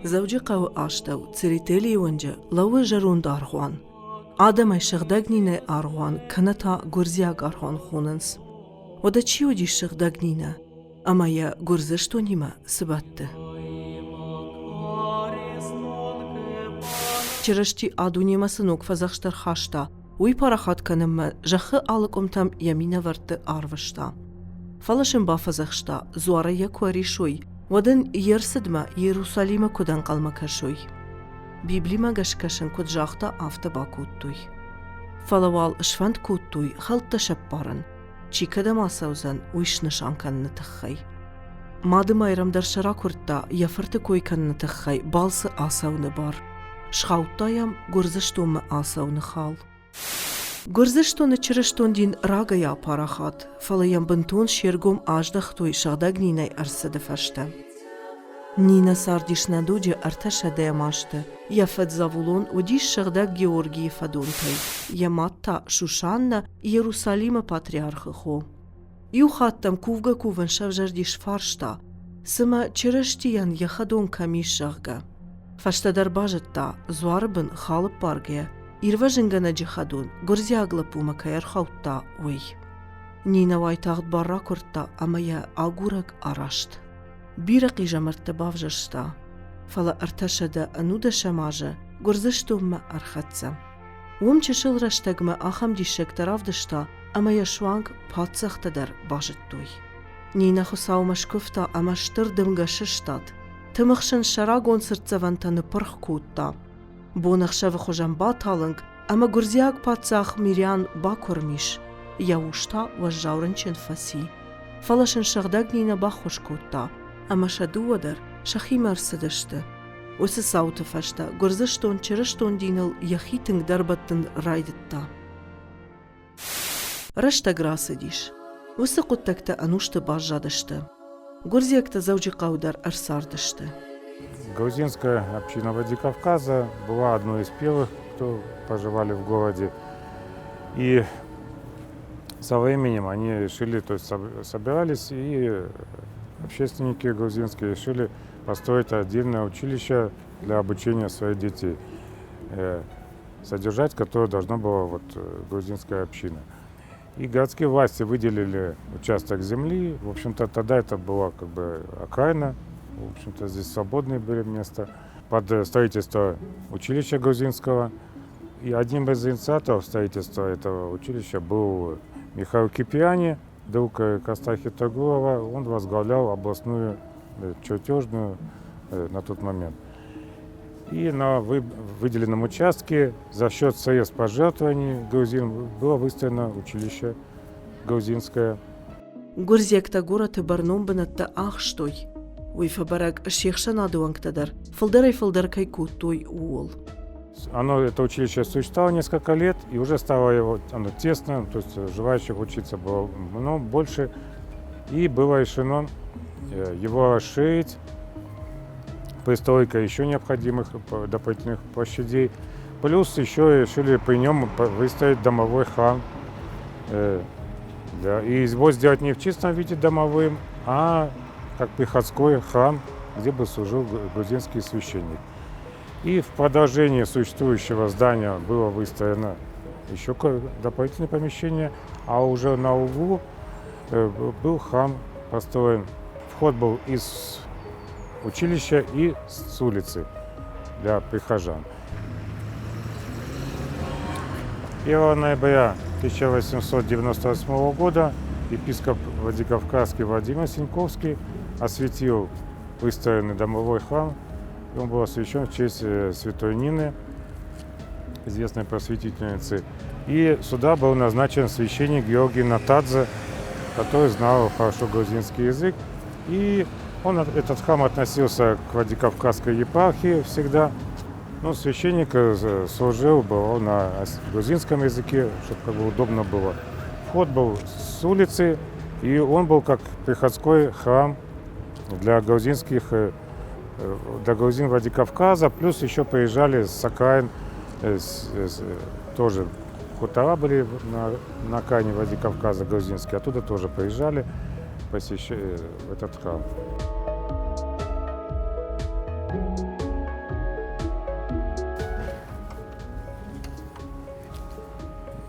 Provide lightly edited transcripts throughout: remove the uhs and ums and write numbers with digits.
زوجي قو آشتو تريتيلي ونجا لو جرون دارغوان آدم شغدقنينة آرغوان كنتا گرزياق آرغوان خوننس ودا چيو دي شغدقنينة أما يا گرزشتو نيما سبت چرشتي آدو نيما سنوك فزخشتر خاشتا وي پارخات كنم جخ آلقم تم يمين ورت آروشتا فلاشن بافزخشتا زوارا يكواري شوي ودن يرسدما يروساليما كودن قلما كشوي بيبليما گشكشن كود جاختا آفتا باكوتوي فلوال شفند كوتوي خلط شبارن چي كدما سوزن ويش نشان كان نتخي مادم ايرم در شرا كورتا يفرت كوي كان نتخي بالس آساو نبار شخاوتايم گرزشتوم آساو نخال گرزشتون چرشتون دين راغا يا پاراخات فلايم بنتون شيرگوم آجدختوي شغداگنيناي ارسد فشتا نينا سارديش ندوجي ارتشا ديماشتا يفد زاولون وديش شغداگ گيورگي فدونتاي يماتا شوشاننا يروساليم پاتريارخ خو يو خاتم كوفگا كوفن شفجر ديش فارشتا سما چرشتيان يخدون كميش شغگا فشتا در باجتا زواربن خالب بارگيا إيرواجنغانا جيخادون گرزياغلا پوما كاير خاوتا وي نينا وايتاغت بارا كورتا أما يا آغورك آراشت بيرقي جمرت بافجشتا فلا ارتشدا أنودا شماجة گرزشتو ما أرخاتسا ومچشل رشتاگما آخم ديشك ترافدشتا أما يا شوانغ پاتسخت در باجتوي نينا خساو مشكفتا أما شتر دمغا ششتات تمخشن شراغون سرتزوانتا نپرخ كوتا بونخشا وخوجم باتالنگ اما گرزياگ پاتساخ ميريان باكورميش ياوشتا وجاورنچن فسي فلاشن شغداگنينا باخوش كوتا اما شدو ودر شخي مرسدشت وس ساوت فشتا گرزشتون چرشتون دينل يخيتنگ دربتن رايدتا رشتا грасыдиш وس قطكتا انوشت бажадышты گرزياگتا زوجي قودر ارساردышты. Грузинская община Владикавказа была одной из первых, кто проживали в городе. И со временем они решили, то есть собирались, и общественники грузинские решили построить отдельное училище для обучения своих детей, содержать которое должна была вот грузинская община. И городские власти выделили участок земли. В общем-то, тогда это была как бы окраина. В общем-то, здесь свободные были места под строительство училища грузинского. И одним из инициаторов строительства этого училища был Михаил Кипиани, друг Костахи Тагурова. Он возглавлял областную чертежную на тот момент. И на выделенном участке за счет средств пожертвований грузин было выстроено училище грузинское. Гурзиекта город Барном бенатта ахштой. ويفبرق الشيخ надуанг тадар. Фалдерай кайкутуй уол. Это училище существовало несколько лет, и уже стало оно тесно, то есть желающих учиться было больше. И было решено его расширить, пристройка еще необходимых дополнительных площадей. Плюс еще решили при нем выстроить домовой храм. И его сделать не в чистом виде домовым, а как приходской храм, где бы служил грузинский священник. И в продолжении существующего здания было выстроено еще дополнительное помещение, а уже на углу был храм построен. Вход был из училища и с улицы для прихожан. 1 ноября 1898 года епископ Владикавказский Владимир Синьковский осветил выстроенный домовой храм. И он был освящен в честь святой Нины, известной просветительницы. И сюда был назначен священник Георгий Натадзе, который знал хорошо грузинский язык. И этот храм относился к Владикавказской епархии всегда. Но священник служил был на грузинском языке, чтобы как бы удобно было. Вход был с улицы, и он был как приходской храм для грузин Владикавказа. Плюс еще приезжали с окраин, тоже хутора были на окраине Владикавказа грузинские, оттуда тоже приезжали посещать этот храм.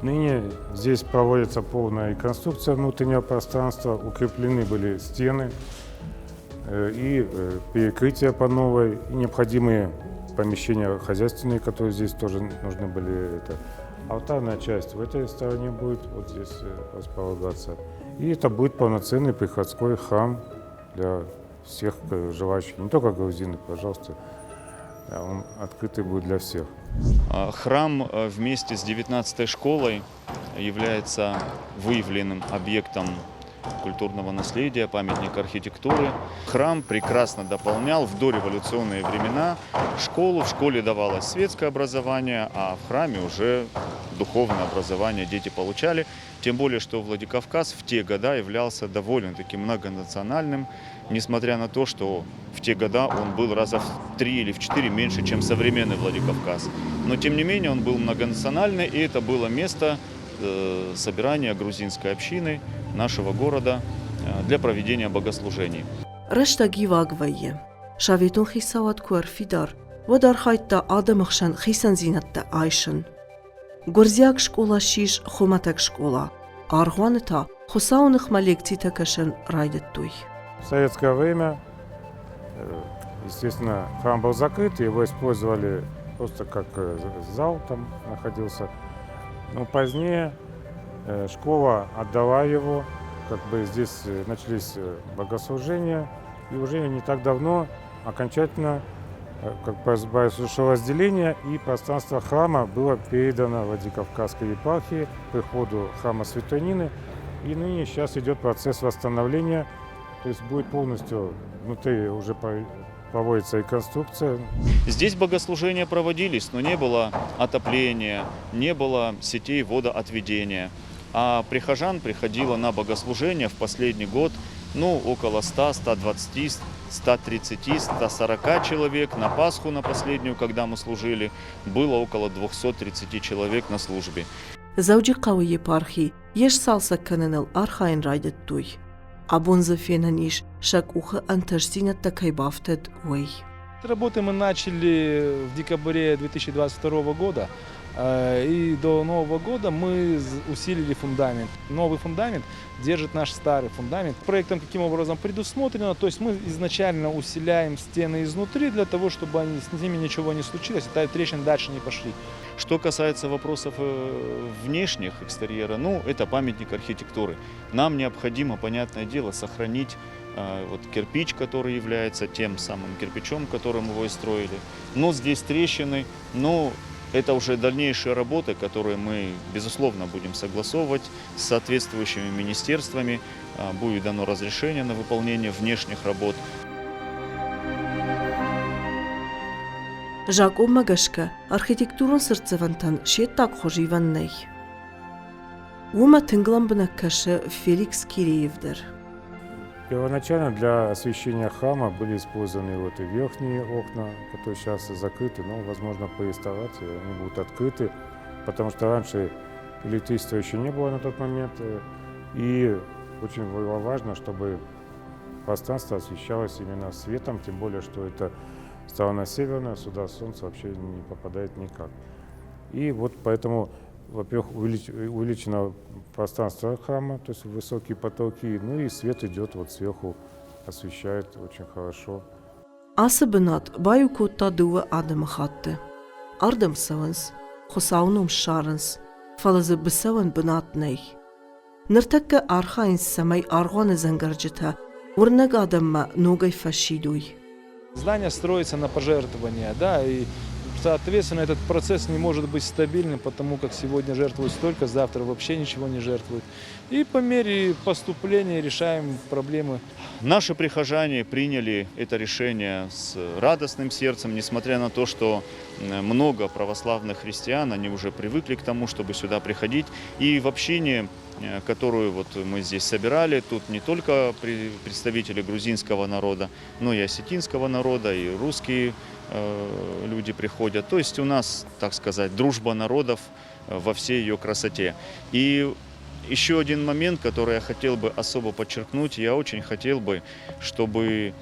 Ныне здесь проводится полная реконструкция внутреннего пространства, укреплены были стены и перекрытия по новой, и необходимые помещения хозяйственные, которые здесь тоже нужны были. Алтарная часть в этой стороне будет вот здесь располагаться. И это будет полноценный приходской храм для всех желающих, не только грузины, пожалуйста, он открытый будет для всех. Храм вместе с 19-й школой является выявленным объектом культурного наследия, памятник архитектуры. Храм прекрасно дополнял в дореволюционные времена школу. В школе давалось светское образование, а в храме уже духовное образование дети получали. Тем более, что Владикавказ в те года являлся довольно-таки многонациональным, несмотря на то, что в те года он был раза в 3 или в 4 меньше, чем современный Владикавказ. Но тем не менее он был многонациональный, и это было место собирания грузинской общины нашего города для проведения богослужений. Рештаги вагвайе. Шаветун хисават куарфидар. Вадархайтта адамахшан хисанзинатта айшан. Горзяк школа шиш хоматак школа. Аргуаната хусауных малекци кашен райдеттуй. В советское время, естественно, храм был закрыт, его использовали просто как зал там находился. Но позднее школа отдала его, как бы здесь начались богослужения, и уже не так давно окончательно произошло разделение, и пространство храма было передано Владикавказской епархии к приходу храма Святой Нины, и ныне сейчас идет процесс восстановления, то есть будет полностью внутри уже проводится реконструкция. Здесь богослужения проводились, но не было отопления, не было сетей водоотведения. А прихожан приходило на богослужения в последний год около 100, 120, 130, 140 человек. На Пасху, на последнюю, когда мы служили, было около 230 человек на службе. Зауджи қауи епархи еш салса каненел архайн райдеттуй. Абонза фенаниш шак уха антажзинат такай бафтед уэй. Работы мы начали в декабре 2022 года, и до Нового года мы усилили фундамент. Новый фундамент держит наш старый фундамент. Проектом каким образом предусмотрено, то есть мы изначально усиляем стены изнутри для того, чтобы с ними ничего не случилось, и трещины дальше не пошли. Что касается вопросов внешних экстерьера, это памятник архитектуры. Нам необходимо, понятное дело, сохранить кирпич, который является тем самым кирпичом, которым его и строили. Но здесь трещины, это уже дальнейшие работы, которые мы, безусловно, будем согласовывать с соответствующими министерствами. Будет дано разрешение на выполнение внешних работ. Жак Омагашка архитектурун сырцевантан шеттак хоживанней. Ума тынгламбнаккашы Феликс Киреевдер. Первоначально для освещения храма были использованы и верхние окна, которые сейчас закрыты, но, возможно, по реставрации они будут открыты, потому что раньше электричества еще не было на тот момент, и очень было важно, чтобы пространство освещалось именно светом, тем более, что это сторона северная, сюда солнце вообще не попадает никак. И вот поэтому, во-первых, увеличено пространство храма, то есть высокие потолки, и свет идет сверху, освещает очень хорошо. Асабынат баю котта дува адамахатты. Ардам саванс, хосаунум шаранс, фалазы бісаван бынатней. Ныртакка архаинс самай арганы зангарджита, урнаг адамма ногай фашидуй. Здание строится на пожертвования, и соответственно этот процесс не может быть стабильным, потому как сегодня жертвуют столько, завтра вообще ничего не жертвуют. И по мере поступления решаем проблемы. Наши прихожане приняли это решение с радостным сердцем, несмотря на то, что много православных христиан, они уже привыкли к тому, чтобы сюда приходить. И в общине, которую мы здесь собирали, тут не только представители грузинского народа, но и осетинского народа, и русские люди приходят. То есть у нас, так сказать, дружба народов во всей ее красоте. И еще один момент, который я хотел бы особо подчеркнуть, я очень хотел бы, чтобы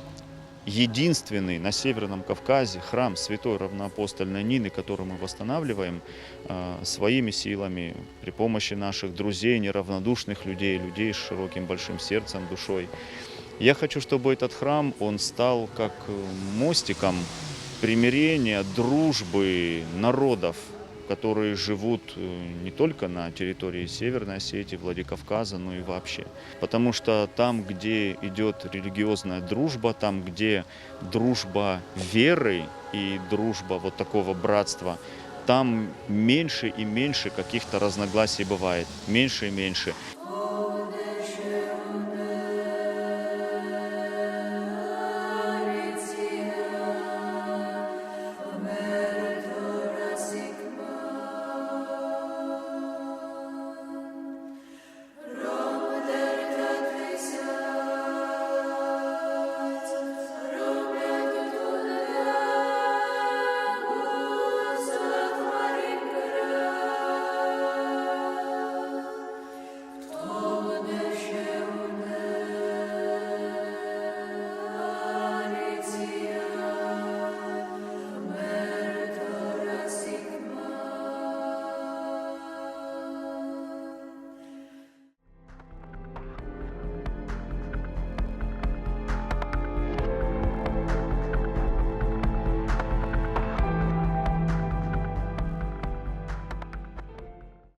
единственный на Северном Кавказе храм Святой Равноапостольной Нины, который мы восстанавливаем своими силами, при помощи наших друзей, неравнодушных людей, людей с широким большим сердцем, душой. Я хочу, чтобы этот храм, он стал как мостиком примирения, дружбы народов, которые живут не только на территории Северной Осетии, Владикавказа, но и вообще. Потому что там, где идет религиозная дружба, там, где дружба веры и дружба вот такого братства, там меньше и меньше каких-то разногласий бывает, меньше и меньше.